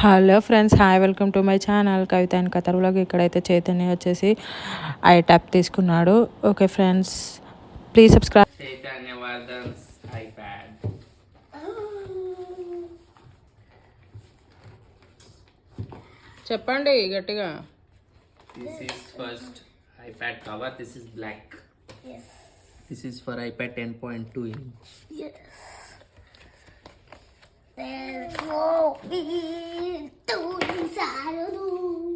Hello friends, hi, welcome to my channel Kavitha and Kathar vlog. ఇక్కడైతే చైతన్య వచ్చేసి I tab తీసుకున్నాడు. Okay friends, please subscribe. Chaitanya Vardhan's iPad. చెప్పండి గట్టిగా. This is first iPad cover. This is black. Yes. This is for iPad 10.2 inch. Yes. There's no need to inside a room.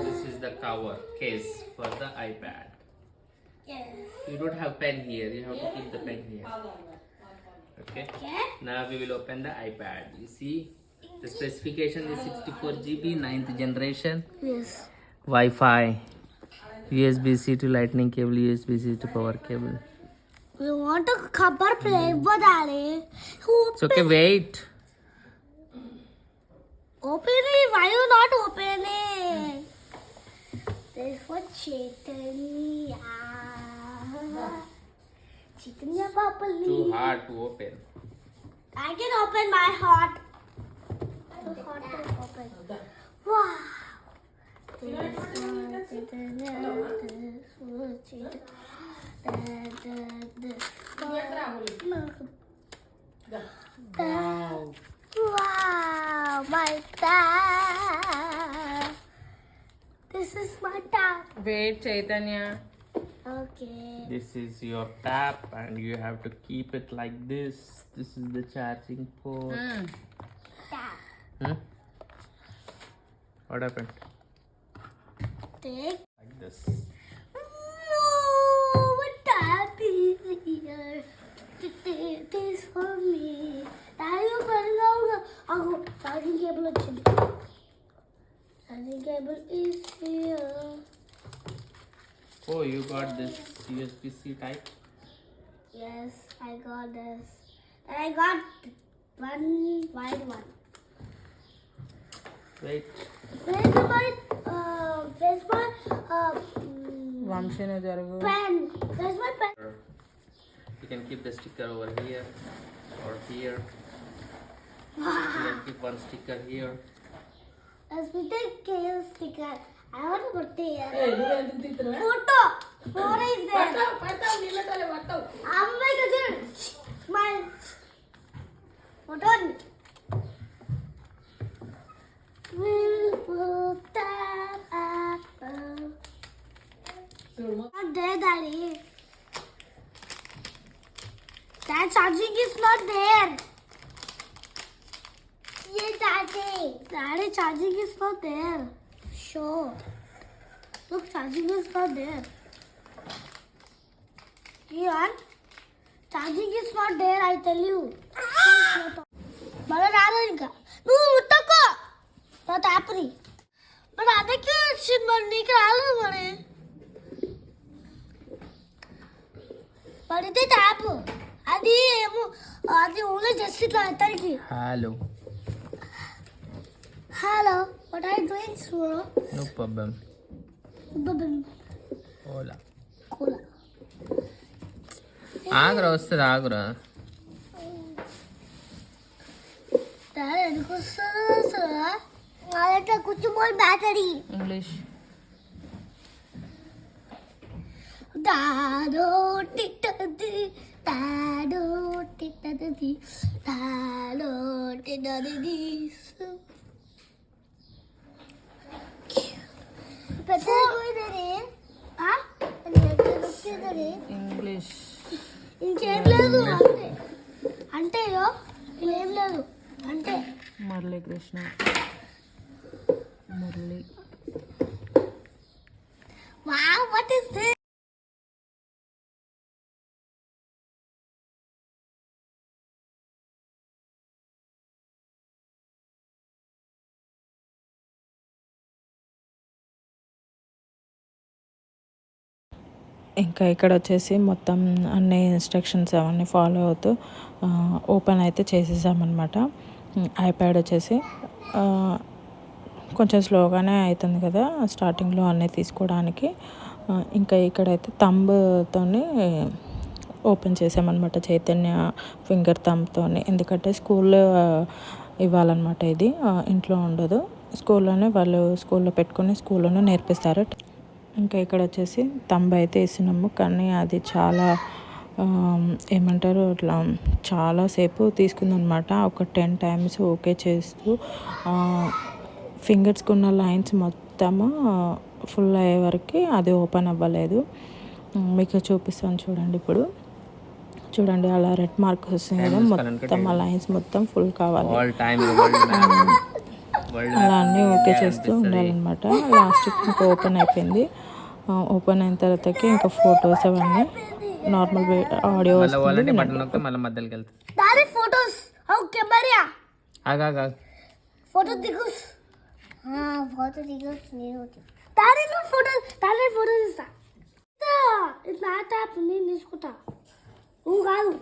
This is the cover case for the iPad. Yes. You don't have pen here. You have to keep the pen here. Okay. Now we will open the iPad. You see the specification is 64 GB, 9th generation. Yes. Wi-Fi, USB-C to lightning cable, USB-C to power cable. We want to cover play for that. It's okay. Wait. Open it. Why you not open it? There's for Chaitanya. Chaitanya Papali. Too hard to open. I can open my heart. Too hard to open. Wow. Wow, my tap. This is my tap. Wait Chaitanya. Okay. This is your tap and you have to keep it like this. This is the charging port. Tap. Hmm? What happened? Take. Like this. Oh, what tap is here? This for me. Daddy, charging cable. Charging cable is here. Oh, you got this USB-C type? Yes, I got this. And I got one wide one. Wait. Where's my వంశీనే జరుగు. pen? Where's my pen? You can keep the sticker over here or here. You can keep one sticker here. Let's put the case sticker. I want to put it here. Photo. Photo is there. Oh my God. Smile. Photo. We'll put that apple. Not there, Daddy. That charging is not there. Yeah, Daddy. Daddy, charging is not there. Sure. Look, charging is not there. Here, charging is not there, I tell you. But I don't know. No, Utaka. Not happening. But I think it's in my neck. But it's a tap. Adi only just sit like that. Hello. Hello. What are you doing, Suro? No problem. Bubble. Hola. Cola. ఆగురా వస్తుంది ఆగురా. Daddy, ఎందుకు వస్తుందో sir? అదంటే కూర్చోబోయి battery. English. దాడో టిట్టది దాడో టిట్టది దాడో టిట్టది పెద్దది English. ఇంకేం లేదు అంటే అంటే ఏం లేదు అంటే Murali Krishna. Murali. wow, what is this? ఇంకా ఇక్కడ వచ్చేసి మొత్తం అన్ని ఇన్స్ట్రక్షన్స్ అవన్నీ ఫాలో అవుతూ ఓపెన్ అయితే చేసేసామన్నమాట. ఐప్యాడ్ వచ్చేసి కొంచెం స్లోగానే అవుతుంది కదా స్టార్టింగ్లో అన్నీ తీసుకోవడానికి. ఇంకా ఇక్కడైతే తంబుతోని ఓపెన్ చేసామన్నమాట చైతన్య ఫింగర్ థంబ్తో. ఎందుకంటే స్కూల్లో ఇవ్వాలన్నమాట ఇది, ఇంట్లో ఉండదు. స్కూల్లోనే వాళ్ళు స్కూల్లో పెట్టుకొని స్కూల్లోనే నేర్పిస్తారు. ఇంకా ఇక్కడ వచ్చేసి తంబ అయితే వేసినాము, కానీ అది చాలా ఏమంటారు ఇట్లా చాలాసేపు తీసుకుందనమాట. ఒక 10 times ఓకే చేస్తూ ఫింగర్స్కి ఉన్న లైన్స్ మొత్తము ఫుల్ అయ్యే వరకు అది ఓపెన్ అవ్వలేదు. మీకు చూపిస్తాను చూడండి. ఇప్పుడు చూడండి అలా రెడ్ మార్క్ వస్తుంది కదా, మొత్తం ఆ లైన్స్ మొత్తం ఫుల్ కావాలి. అలా అన్నీ ఓకే చేస్తూ ఉండాలన్నమాట. లాస్ట్కి ఇంకా ఓపెన్ అయిపోయింది. ఓపెన్ అయిన తర్వాతకి ఇంకా ఫొటోస్ అవన్నీ నార్మల్ ఆడియో వస్తుంది. ఫోటోస్ ఫోటో దిగు ఫోటో దిగు ఫోటో ఇస్తా. ఇట్లా నేను తీసుకుంటా, నువ్వు కాదు.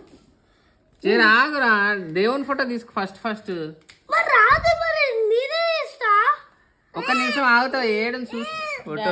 ఆగురా, దేవుని ఫోటో తీసుకు ఫస్ట్. మరి రాదు, మరి నేనే ఇస్తా. ఒక నిమిషం ఆగుతావు, ఏడు చూసి ఫోటో